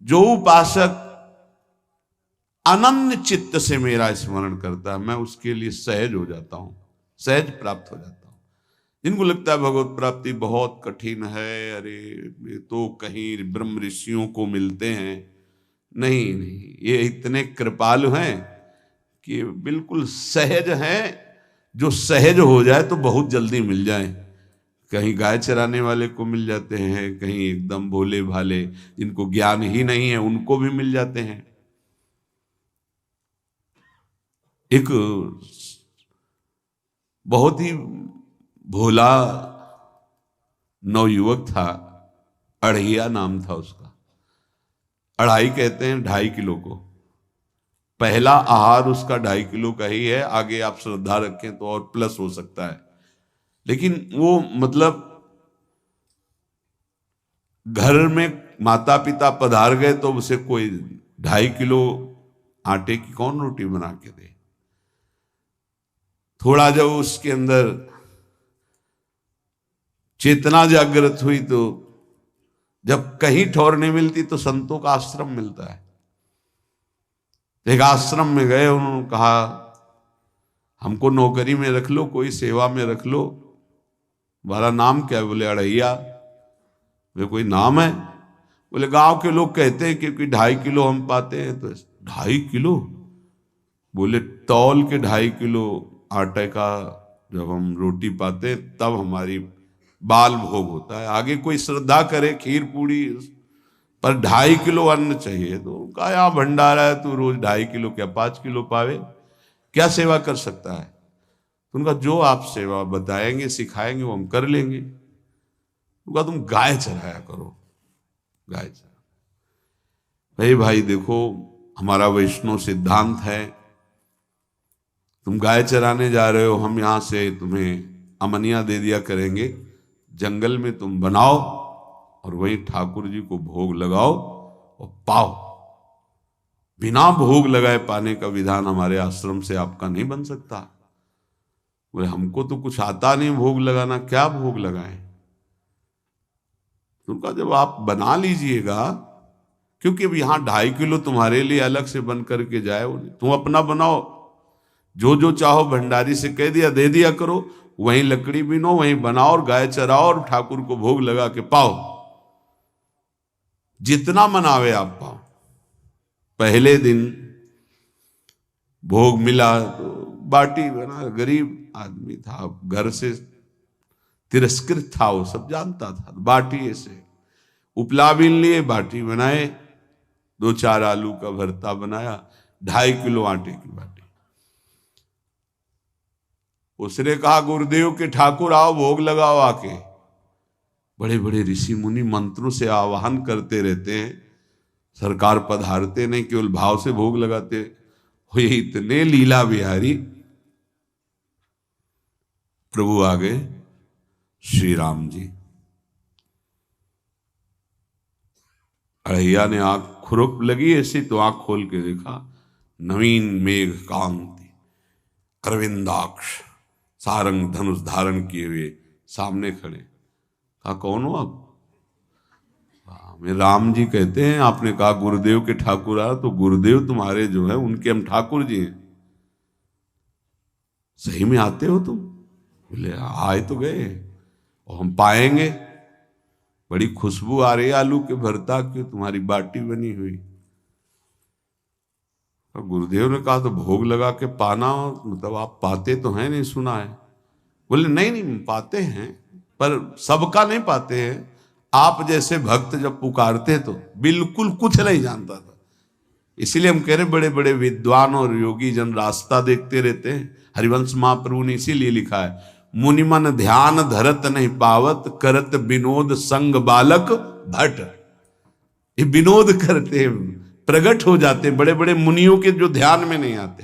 जो उपासक अनन्य चित्त से मेरा स्मरण करता है, मैं उसके लिए सहज हो जाता हूं, सहज प्राप्त हो जाता हूं। जिनको लगता है भगवत प्राप्ति बहुत कठिन है, अरे ये तो कहीं ब्रह्म ऋषियों को मिलते हैं, नहीं नहीं, ये इतने कृपालु हैं कि बिल्कुल सहज हैं। जो सहज हो जाए तो बहुत जल्दी मिल जाए। कहीं गाय चराने वाले को मिल जाते हैं, कहीं एकदम भोले भाले जिनको ज्ञान ही नहीं है उनको भी मिल जाते हैं। एक बहुत ही भोला नवयुवक था, अढ़िया नाम था उसका। अढ़ाई कहते हैं 2.5 किलो को। पहला आहार उसका 2.5 किलो का ही है, आगे आप श्रद्धा रखें तो और प्लस हो सकता है। लेकिन वो मतलब घर में माता पिता पधार गए तो उसे कोई 2.5 किलो आटे की कौन रोटी बना के दे। थोड़ा जब उसके अंदर चेतना जागृत हुई तो जब कहीं ठौर नहीं मिलती तो संतों का आश्रम मिलता है। एक आश्रम में गए, उन्होंने कहा हमको नौकरी में रख लो, कोई सेवा में रख लो, तुम्हारा नाम क्या है? बोले अढ़ैया। वे कोई नाम है? बोले गांव के लोग कहते हैं क्योंकि 2.5 किलो हम पाते हैं। तो 2.5 किलो? बोले तौल के 2.5 किलो आटे का जब हम रोटी पाते तब हमारी बाल भोग होता है, आगे कोई श्रद्धा करे खीर पूड़ी, पर 2.5 किलो अन्न चाहिए। तो कहा यहाँ भंडारा है, तू रोज 2.5 किलो क्या 5 किलो पावे, क्या सेवा कर सकता है? तो उनका जो आप सेवा बताएंगे सिखाएंगे वो हम कर लेंगे। उनका तुम गाय चराया करो, गाय चरा। भाई देखो, हमारा वैष्णव सिद्धांत है, तुम गाय चराने जा रहे हो, हम यहां से तुम्हें अमनिया दे दिया करेंगे, जंगल में तुम बनाओ और वहीं ठाकुर जी को भोग लगाओ और पाओ। बिना भोग लगाए पाने का विधान हमारे आश्रम से आपका नहीं बन सकता। बोले हमको तो कुछ आता नहीं भोग लगाना, क्या भोग लगाएं? उनका जब आप बना लीजिएगा, क्योंकि अब यहां 2.5 किलो तुम्हारे लिए अलग से बन करके जाए, तुम अपना बनाओ, जो जो चाहो भंडारी से कह दिया दे दिया करो, वहीं लकड़ी बिनो, वहीं बनाओ और गाय चराओ और ठाकुर को भोग लगा के पाओ। जितना मनावे आप पाओ। पहले दिन भोग मिला तो बाटी बना, गरीब आदमी था, घर से तिरस्कृत था, वो सब जानता था। बाटी ऐसे उपला बीन लिए, बाटी बनाए, 2-4 आलू का भरता बनाया, 2.5 किलो आटे की बाटी। उसने कहा गुरुदेव के ठाकुर आओ भोग लगाओ आके। बड़े बड़े ऋषि मुनि मंत्रों से आवाहन करते रहते हैं, सरकार पधारते नहीं, केवल भाव से भोग लगाते। हुए इतने लीला बिहारी, प्रभु आ गए श्री राम जी। अढ़ैया ने आंख खुरप लगी ऐसी तो आंख खोल के देखा, नवीन मेघ कांति, अरविंदाक्ष, सारंग धनुष धारण किए हुए सामने खड़े। कहा कौन हो आप? मैं राम जी कहते हैं, आपने कहा गुरुदेव के ठाकुर आ, तो गुरुदेव तुम्हारे जो है उनके हम ठाकुर जी हैं। सही में आते हो तुम? बोले आए तो गए और हम पाएंगे। बड़ी खुशबू आ रही है आलू के भरता की, तुम्हारी बाटी बनी हुई। और गुरुदेव ने कहा तो भोग लगा के पाना, मतलब आप पाते तो हैं? नहीं सुना है। बोले नहीं नहीं पाते हैं, पर सबका नहीं पाते हैं। आप जैसे भक्त जब पुकारते तो बिल्कुल कुछ नहीं जानता था। इसीलिए हम कह रहे बड़े बड़े विद्वान और योगी जन रास्ता देखते रहते हैं। हरिवंश महाप्रभु ने इसीलिए लिखा है, मुनिमन ध्यान धरत नहीं पावत, करत विनोद संग बालक भट। ये विनोद करते हैं, प्रकट हो जाते हैं बड़े बड़े मुनियों के जो ध्यान में नहीं आते।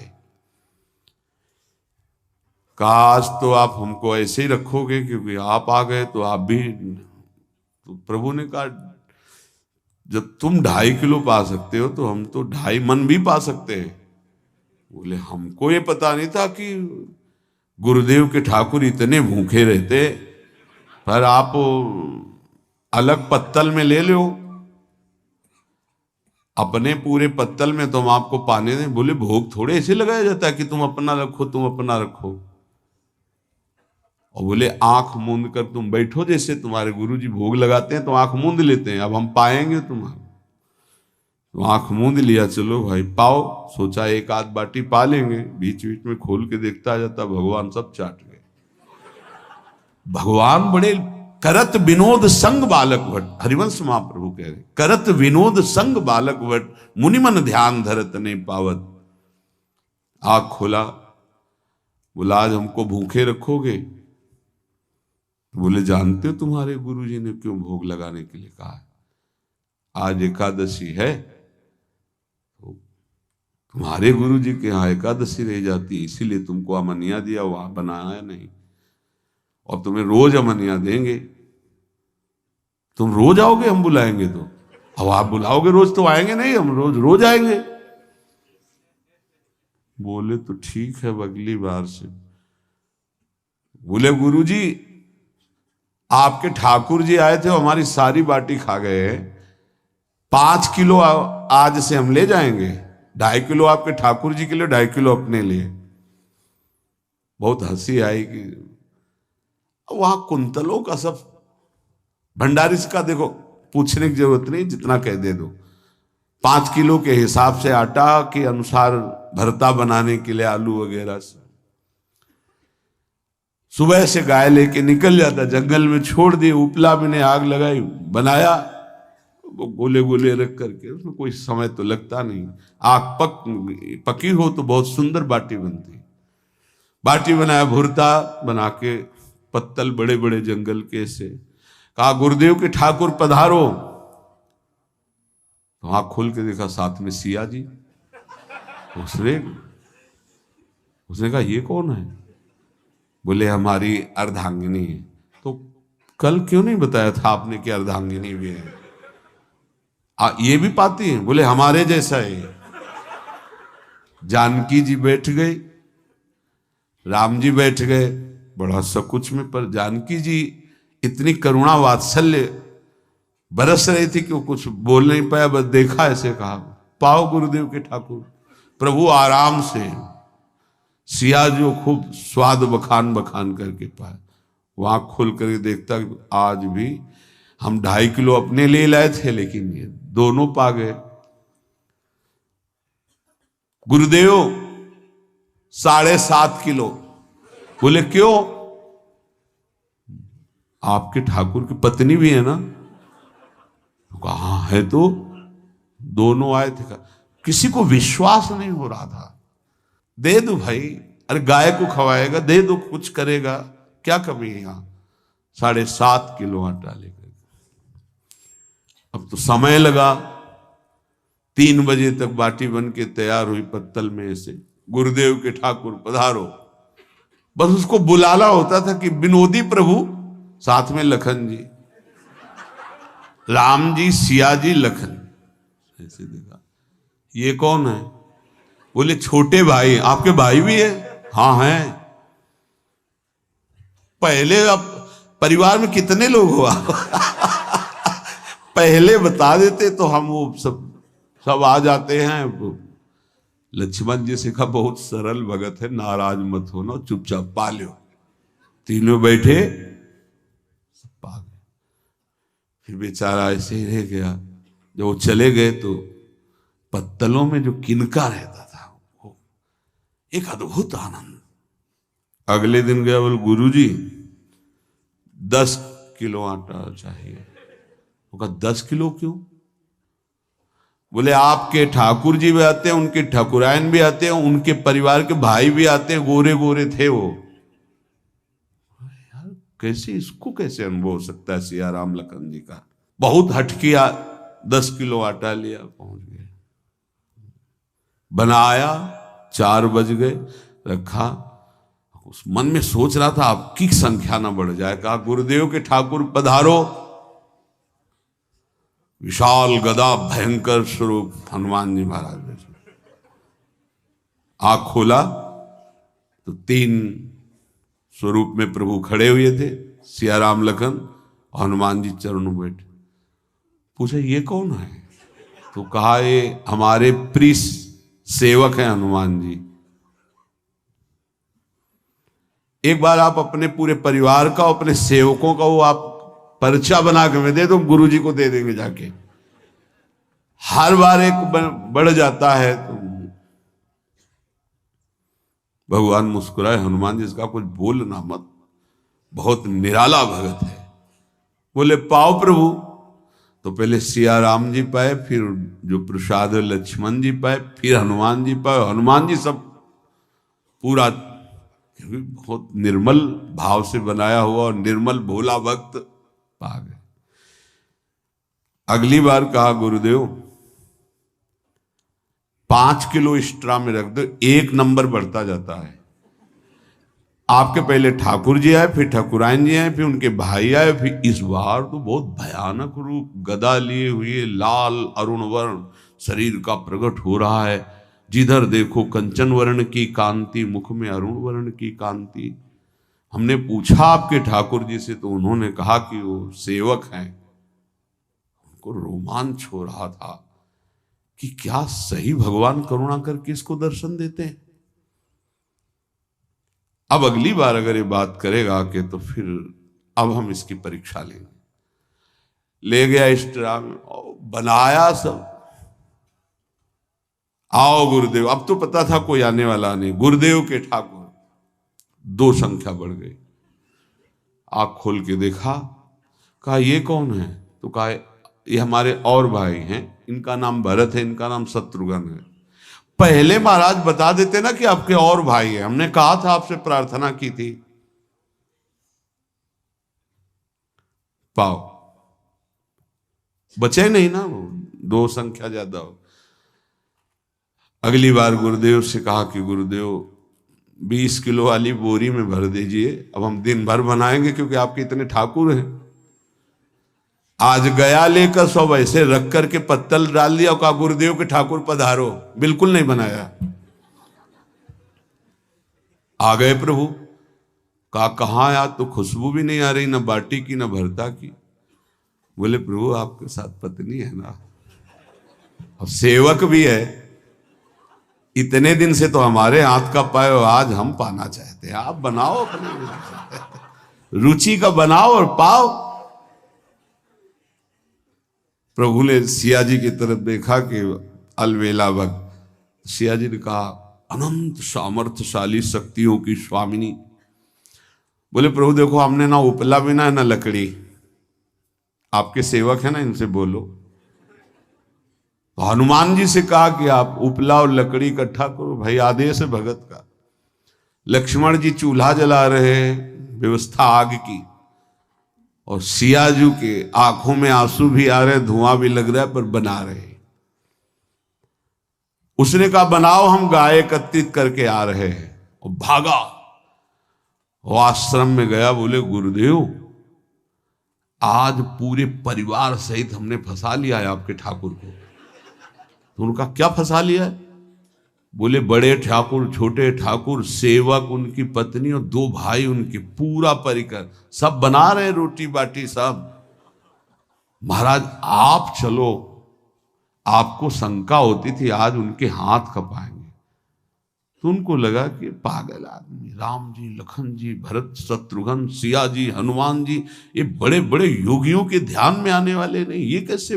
काश तो आप हमको ऐसे ही रखोगे, क्योंकि आप आ गए तो आप भी। तो प्रभु ने कहा जब तुम 2.5 किलो पा सकते हो तो हम तो 2.5 मन भी पा सकते हैं। बोले हमको ये पता नहीं था कि गुरुदेव के ठाकुर इतने भूखे रहते, पर आप अलग पत्तल में ले लो। अपने पूरे पत्तल में तुम आपको पाने दें। बोले भोग थोड़े ऐसे लगाया जाता है कि तुम अपना रखो, तुम अपना रखो। और बोले आंख मूंद कर तुम बैठो, जैसे तुम्हारे गुरुजी भोग लगाते हैं तो आंख मूंद लेते हैं, अब हम पाएंगे तुम्हारा। तो आंख मूंद लिया, चलो भाई पाओ। सोचा एक आध बाटी पा लेंगे, बीच बीच में खोल के देखता जाता, भगवान सब चाट गए। भगवान बड़े करत विनोद संग बालक भट, हरिवंश महाप्रभु कह रहे, करत विनोद संग बालक भट, मुनिमन ध्यान धरत ने पावत। आंख खोला, बोला आज हमको भूखे रखोगे? बोले जानते हो तुम्हारे गुरुजी ने क्यों भोग लगाने के लिए कहा है? आज एकादशी है, तो तुम्हारे गुरुजी के यहाँ एकादशी रह जाती है, इसीलिए तुमको अमनिया दिया, वहां बनाया नहीं। और तुम्हें रोज अमनिया देंगे। तुम रोज आओगे हम बुलाएंगे तो? अब आप बुलाओगे रोज तो आएंगे नहीं, हम रोज रोज आएंगे। बोले तो ठीक है, अगली बार से। बोले गुरुजी आपके ठाकुर जी आए थे, हमारी सारी बाटी खा गए, 5 किलो आज से हम ले जाएंगे, 2.5 किलो आपके ठाकुर जी के लिए, 2.5 किलो अपने लिए। बहुत हंसी आई कि वहां कुंतलों का सब भंडारी का देखो, पूछने की जरूरत नहीं, जितना कह दे दो। 5 किलो के हिसाब से आटा के अनुसार भरता बनाने के लिए आलू वगैरह से सुबह से गाय लेके निकल जाता, जंगल में छोड़ दिए, उपला में ने आग लगाई, बनाया, वो गोले गोले रख करके, उसमें कोई समय तो लगता नहीं। आग पकी हो तो बहुत सुंदर बाटी बनती। बाटी बनाया, भुरता बना के, पत्तल बड़े बड़े जंगल के से, कहा गुरुदेव के ठाकुर पधारो। तो आंख खोल के देखा साथ में सिया जी। उसने कहा ये कौन है? बोले हमारी अर्धांगिनी है। तो कल क्यों नहीं बताया था आपने कि अर्धांगिनी भी है? ये भी पाती है? बोले हमारे जैसा है। जानकी जी बैठ गई, राम जी बैठ गए, बड़ा सकुच में, पर जानकी जी इतनी करुणा वात्सल्य बरस रही थी कि वो कुछ बोल नहीं पाया, बस देखा, ऐसे कहा पाओ गुरुदेव के ठाकुर। प्रभु आराम से, सिया जो खूब स्वाद बखान बखान करके पाए। वहां खोल कर देखता आज भी हम 2.5 किलो अपने लिए लाए थे, लेकिन ये दोनों पा गए। गुरुदेव 7.5 किलो। बोले क्यों? आपके ठाकुर की पत्नी भी है ना? कहा है, तो दोनों आए थे। किसी को विश्वास नहीं हो रहा था। दे दो भाई, अरे गाय को खवाएगा, दे दो, कुछ करेगा, क्या कमी है यहां? 7.5 किलो आटा लेकर। अब तो समय लगा, 3 बजे तक बाटी बन के तैयार हुई पत्तल में से। गुरुदेव के ठाकुर पधारो, बस उसको बुलाना होता था कि विनोदी प्रभु, साथ में लखन जी, राम जी, सिया जी, लखन। ऐसे देखा, ये कौन है? बोले छोटे भाई। आपके भाई भी है? हाँ है। पहले अब परिवार में कितने लोग हो आप? पहले बता देते तो हम वो सब आ जाते हैं। लक्ष्मण जी से कहा बहुत सरल भगत है, नाराज मत होना, चुपचाप पा लो। तीनों बैठे, सब पा गए। फिर बेचारा ऐसे ही रह गया। जब वो चले गए तो पत्तलों में जो किनका रहता था, वो एक अद्भुत आनंद। अगले दिन गया, बोल गुरुजी 10 किलो आटा चाहिए। वो कहा 10 किलो क्यों? बोले आपके ठाकुर जी भी आते हैं, उनके ठाकुरायन भी आते हैं, उनके परिवार के भाई भी आते हैं, गोरे गोरे थे वो। यार कैसे, इसको कैसे अनुभव हो सकता है? सिया राम लखन जी का बहुत हट किया। 10 किलो आटा लिया, पहुंच गए, बनाया, 4 बज गए, रखा। उस मन में सोच रहा था आपकी संख्या ना बढ़ जाए। कहा गुरुदेव के ठाकुर पधारो। विशाल गदा, भयंकर स्वरूप हनुमान जी महाराज। आंख खोला तो 3 स्वरूप में प्रभु खड़े हुए थे, सिया राम लखन और हनुमान जी चरणों बैठे। पूछा ये कौन है? तो कहा ये हमारे प्रिय सेवक हैं हनुमान जी, एक बार आप अपने पूरे परिवार का, अपने सेवकों का वो आप पर्चा बना के दे दो, गुरु जी को दे देंगे जाके। हर बार एक बढ़ जाता है तो भगवान मुस्कुराए, हनुमान जी इसका कुछ बोलना मत, बहुत निराला भगत है। बोले पाओ प्रभु। तो पहले सिया राम जी पाए, फिर जो प्रसाद लक्ष्मण जी पाए, फिर हनुमान जी पाए। हनुमान जी सब पूरा बहुत निर्मल भाव से बनाया हुआ और निर्मल भोला भक्त पा गए। अगली बार कहा गुरुदेव 5 किलो एक्स्ट्रा में रख दो, 1 नंबर बढ़ता जाता है। आपके पहले ठाकुर जी आए, फिर ठाकुरायन जी आए, फिर उनके भाई आए, फिर इस बार तो बहुत भयानक रूप, गदा लिए हुए, लाल अरुण वर्ण शरीर का प्रकट हो रहा है। जिधर देखो कंचन वर्ण की कांति, मुख में अरुण वर्ण की कांति। हमने पूछा आपके ठाकुर जी से तो उन्होंने कहा कि वो सेवक हैं। उनको रोमांच हो रहा था कि क्या सही भगवान करुणा करके इसको दर्शन देते हैं। अब अगली बार अगर ये बात करेगा कि तो फिर अब हम इसकी परीक्षा लेंगे। ले गया एक्स्ट्रा में, बनाया सब। आओ गुरुदेव। अब तो पता था कोई आने वाला नहीं, गुरुदेव के ठाकुर 2 संख्या बढ़ गई। आँख खोल के देखा, कहा ये कौन है? तो कहा ये हमारे और भाई हैं, इनका नाम भरत है, इनका नाम शत्रुघ्न है। पहले महाराज बता देते ना कि आपके और भाई हैं, हमने कहा था, आपसे प्रार्थना की थी। पाओ बचे नहीं ना, वो 2 संख्या ज्यादा हो। अगली बार गुरुदेव से कहा कि गुरुदेव 20 किलो वाली बोरी में भर दीजिए, अब हम दिन भर बनाएंगे क्योंकि आपके इतने ठाकुर हैं। आज गया लेकर सब ऐसे रख करके पत्तल डाल दिया और कहा गुरुदेव के ठाकुर पधारो। बिल्कुल नहीं बनाया। आ गए प्रभु। कहा कहाँ यार, तो खुशबू भी नहीं आ रही, ना बाटी की ना भरता की। बोले प्रभु आपके साथ पत्नी है ना, और सेवक भी है, इतने दिन से तो हमारे हाथ का पाए, आज हम पाना चाहते हैं, आप बनाओ अपने रुचि का बनाओ और पाओ। प्रभु ने सिया जी की तरफ देखा कि अलवेला भक्त। सिया जी ने कहा अनंत सामर्थ्यशाली शक्तियों की स्वामिनी। बोले प्रभु देखो हमने ना उपला बिना है ना लकड़ी, आपके सेवक है ना, इनसे बोलो। तो हनुमान जी से कहा कि आप उपला और लकड़ी इकट्ठा करो, भाई आदेश है भगत का। लक्ष्मण जी चूल्हा जला रहे, व्यवस्था आग की, और सियाजू के आंखों में आंसू भी आ रहे, धुआं भी लग रहा है, पर बना रहे। उसने कहा बनाओ, हम गाय एकत्रित करके आ रहे हैं। और भागा, वो आश्रम में गया। बोले गुरुदेव आज पूरे परिवार सहित हमने फंसा लिया है आपके ठाकुर को। तो उनका क्या फंसा लिया है? बोले बड़े ठाकुर, छोटे ठाकुर, सेवक, उनकी पत्नी और 2 भाई उनके, पूरा परिकर, सब बना रहे रोटी बाटी सब। महाराज आप चलो, आपको शंका होती थी आज उनके हाथ कपाएंगे। तो उनको लगा कि पागल आदमी, राम जी, लखन जी, भरत, शत्रुघ्न, सिया जी, हनुमान जी, ये बड़े बड़े योगियों के ध्यान में आने वाले नहीं, ये कैसे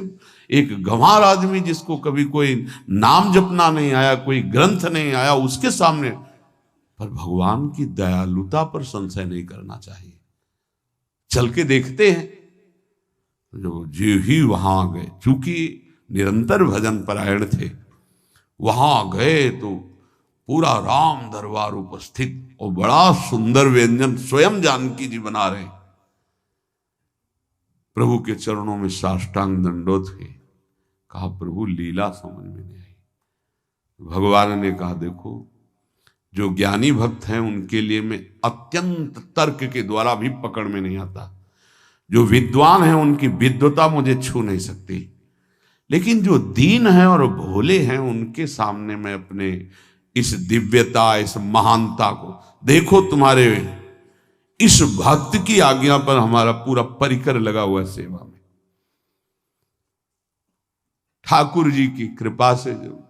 एक गंवार आदमी जिसको कभी कोई नाम जपना नहीं आया, कोई ग्रंथ नहीं आया, उसके सामने। पर भगवान की दयालुता पर संशय नहीं करना चाहिए। चल के देखते हैं। जो जो ही वहां गए, चूंकि निरंतर भजन परायण थे, वहां गए तो पूरा राम दरबार उपस्थित, और बड़ा सुंदर व्यंजन स्वयं जानकी जी बना रहे। प्रभु के चरणों में साष्टांग दंडोत है। कहा प्रभु लीला समझ में नहीं आई। भगवान ने कहा देखो, जो ज्ञानी भक्त हैं उनके लिए मैं अत्यंत तर्क के द्वारा भी पकड़ में नहीं आता। जो विद्वान हैं उनकी विद्वता मुझे छू नहीं सकती, लेकिन जो दीन हैं और भोले हैं उनके सामने मैं अपने इस दिव्यता, इस महानता को देखो। तुम्हारे इस भक्त की आज्ञा पर हमारा पूरा परिकर लगा हुआ है सेवा में। ठाकुर जी की कृपा से जो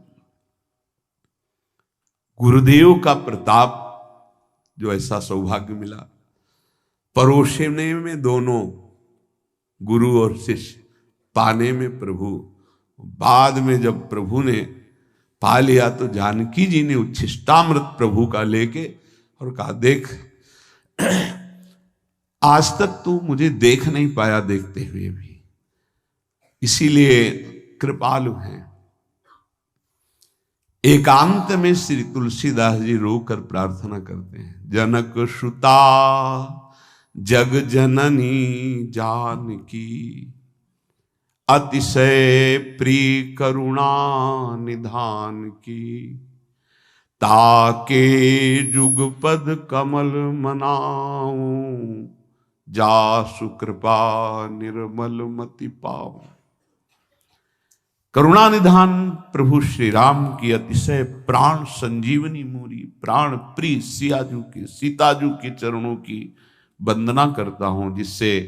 गुरुदेव का प्रताप, जो ऐसा सौभाग्य मिला, परोसने में दोनों गुरु और शिष्य, पाने में प्रभु। बाद में जब प्रभु ने पा लिया तो जानकी जी ने उच्छिष्टामृत प्रभु का लेके और कहा, देख आज तक तू मुझे देख नहीं पाया देखते हुए भी, इसीलिए कृपालु हैं। एकांत में श्री तुलसीदास जी रोकर प्रार्थना करते हैं, जनक सुता जग जननी जानकी, अतिशय प्रिय करुणा निधान की, ताके जुगपद कमल मनाऊं, जासु कृपा निर्मल मति पाऊं। करुणा निधान प्रभु श्री राम की अतिशय प्राण संजीवनी मूरी, प्राण प्रिय सियाजू की, सीताजू के चरणों की वंदना करता हूं, जिससे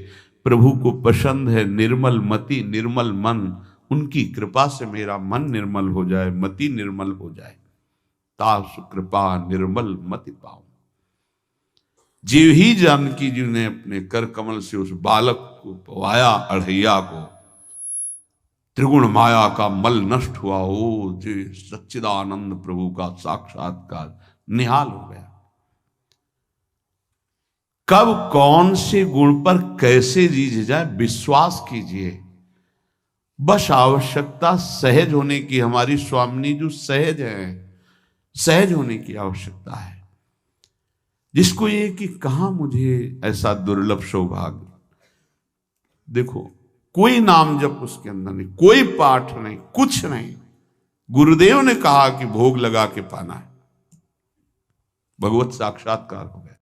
प्रभु को पसंद है निर्मल मति निर्मल मन। उनकी कृपा से मेरा मन निर्मल हो जाए, मति निर्मल हो जाए, तासु कृपा निर्मल मति पाऊं। जीव ही जानकी जी ने अपने कर कमल से उस बालक को पवाया, अढ़ैया को, त्रिगुण माया का मल नष्ट हुआ। ओ जी सच्चिदानंद प्रभु का साक्षात्कार निहाल हो गया। कब कौन से गुण पर कैसे जी जाए विश्वास कीजिए, बस आवश्यकता सहज होने की। हमारी स्वामिनी जो सहज है, सहज होने की आवश्यकता है। जिसको ये कि कहां मुझे ऐसा दुर्लभ सौभाग्य, देखो कोई नाम जप उसके अंदर नहीं, कोई पाठ नहीं, कुछ नहीं। गुरुदेव ने कहा कि भोग लगा के पाना है, भगवत साक्षात्कार हो गया।